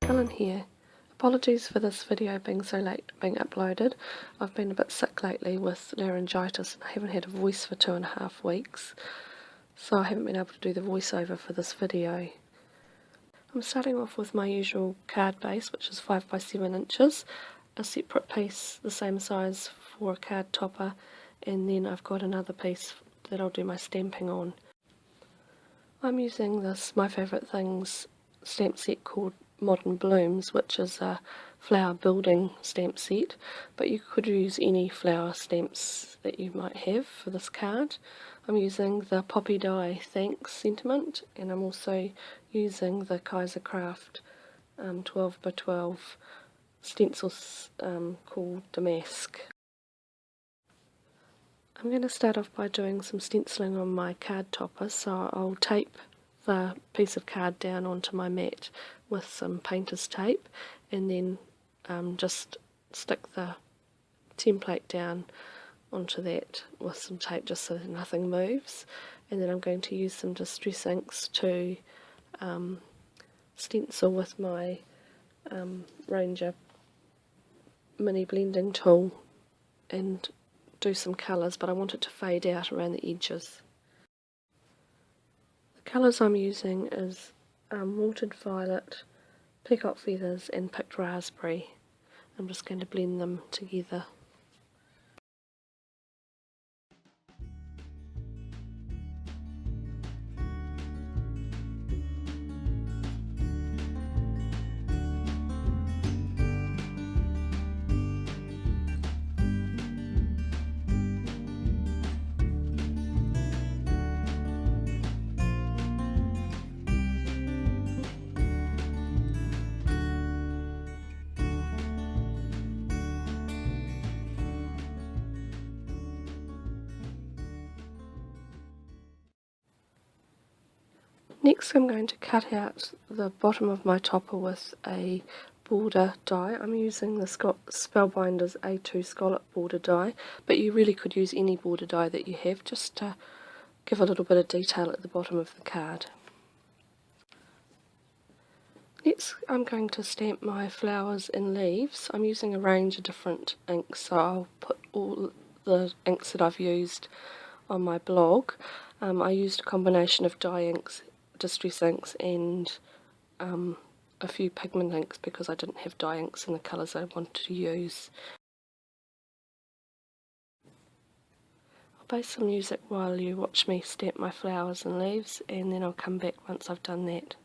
Helen here. Apologies for this video being so late being uploaded. I've been a bit sick lately with laryngitis and I haven't had a voice for 2.5 weeks, so I haven't been able to do the voiceover for this video. I'm starting off with my usual card base, which is 5 by 7 inches, a separate piece the same size for a card topper, and then I've got another piece that I'll do my stamping on. I'm using this My Favourite Things stamp set called Modern Blooms, which is a flower building stamp set, but you could use any flower stamps that you might have for this card. I'm using the Poppy Die Thanks sentiment, and I'm also using the Kaiser Craft 12 by 12 stencils called Damask. I'm going to start off by doing some stenciling on my card topper, so I'll tape the piece of card down onto my mat with some painter's tape, and then just stick the template down onto that with some tape just so that nothing moves. And then I'm going to use some distress inks to stencil with my Ranger mini blending tool and do some colours, but I want it to fade out around the edges. The colours I'm using is Watered Violet, Peacock Feathers and Picked Raspberry. I'm just going to blend them together. Next I'm going to cut out the bottom of my topper with a border die. I'm using the Spellbinders A2 scallop border die, but you really could use any border die that you have, just to give a little bit of detail at the bottom of the card. Next I'm going to stamp my flowers and leaves. I'm using a range of different inks, so I'll put all the inks that I've used on my blog. I used a combination of dye inks, distress inks and a few pigment inks because I didn't have dye inks in the colours I wanted to use. I'll play some music while you watch me stamp my flowers and leaves, and then I'll come back once I've done that.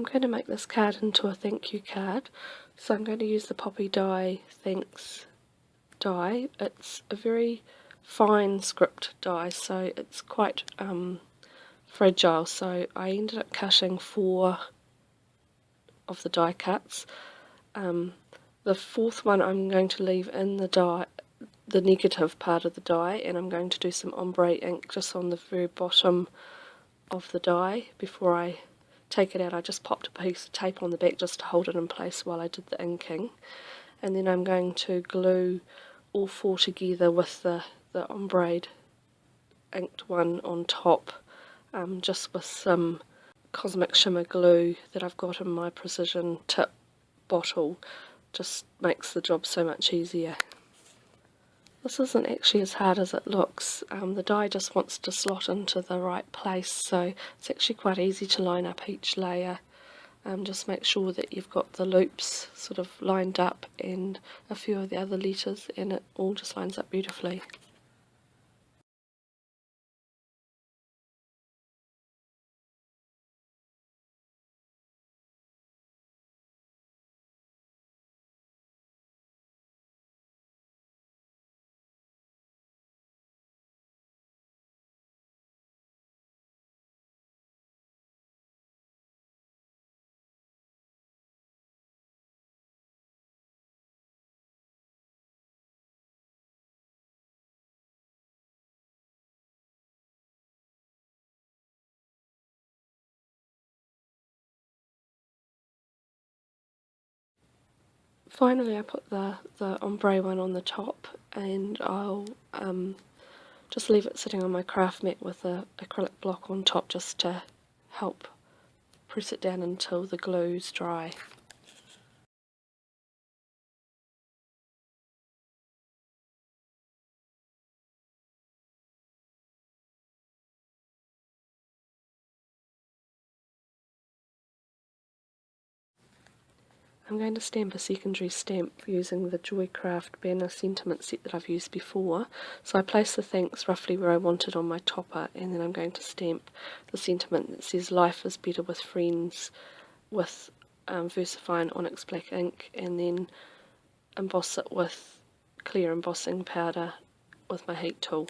going to make this card into a thank you card, so I'm going to use the Poppy Die Thanks die. It's a very fine script die, so it's quite fragile, so I ended up cutting 4 of the die cuts. The 4th one I'm going to leave in the die, the negative part of the die, and I'm going to do some ombre ink just on the very bottom of the die before I take it out. I just popped a piece of tape on the back just to hold it in place while I did the inking, and then I'm going to glue all 4 together with the ombre inked one on top, just with some Cosmic Shimmer glue that I've got in my precision tip bottle. Just makes the job so much easier. This isn't actually as hard as it looks. The die just wants to slot into the right place, so it's actually quite easy to line up each layer. Just make sure that you've got the loops sort of lined up and a few of the other letters, and it all just lines up beautifully. Finally, I put the ombre one on the top, and I'll just leave it sitting on my craft mat with an acrylic block on top just to help press it down until the glue's dry. I'm going to stamp a secondary stamp using the Joycraft banner sentiment set that I've used before. So I place the thanks roughly where I want it on my topper, and then I'm going to stamp the sentiment that says life is better with friends with VersaFine Onyx Black ink, and then emboss it with clear embossing powder with my heat tool.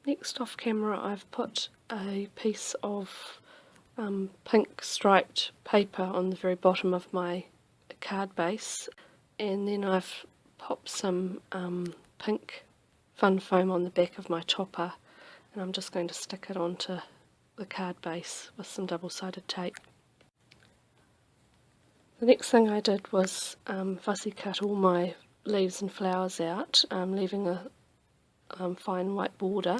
Next, off camera, I've put a piece of pink striped paper on the very bottom of my card base, and then I've popped some pink fun foam on the back of my topper, and I'm just going to stick it onto the card base with some double-sided tape. The next thing I did was fussy cut all my leaves and flowers out, leaving a fine white border.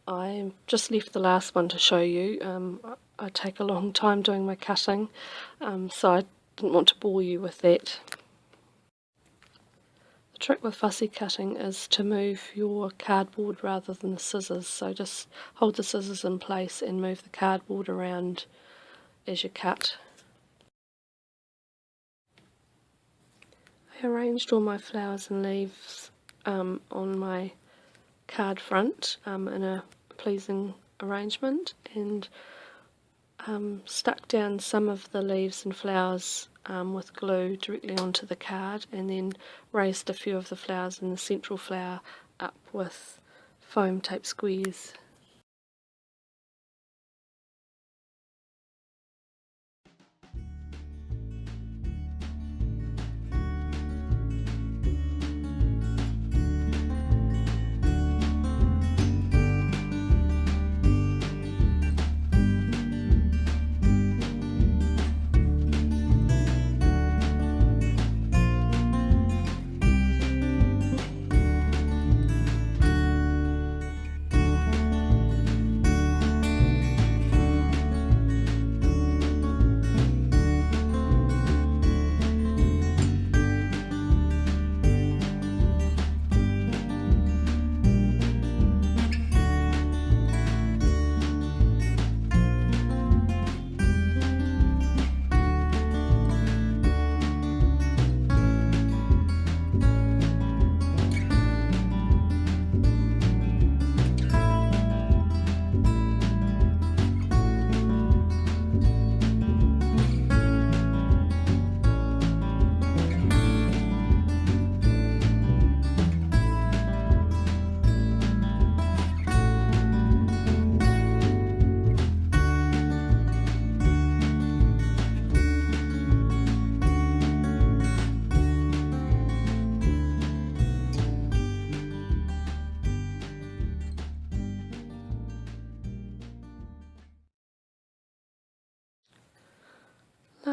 I just left the last one to show you. I take a long time doing my cutting, so I didn't want to bore you with that. The trick with fussy cutting is to move your cardboard rather than the scissors, so just hold the scissors in place and move the cardboard around as you cut. I arranged all my flowers and leaves on my card front in a pleasing arrangement, and stuck down some of the leaves and flowers with glue directly onto the card, and then raised a few of the flowers and the central flower up with foam tape squares.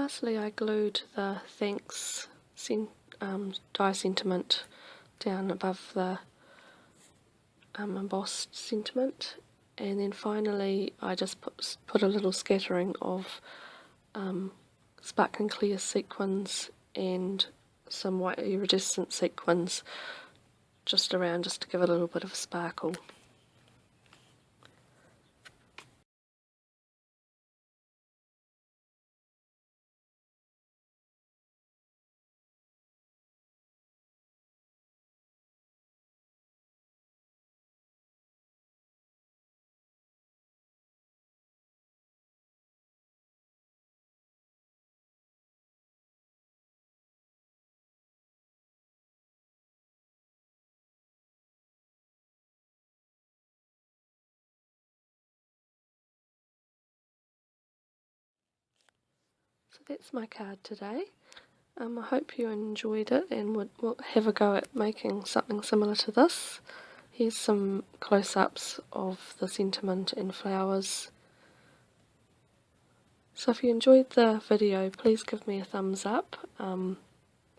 lastly, I glued the thanks die sentiment down above the embossed sentiment, and then finally I just put a little scattering of sparkling clear sequins and some white iridescent sequins just around, just to give it a little bit of sparkle. So that's my card today. I hope you enjoyed it and would have a go at making something similar to this. Here's some close-ups of the sentiment and flowers. So if you enjoyed the video, please give me a thumbs up.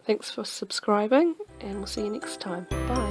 Thanks for subscribing, and we'll see you next time. Bye.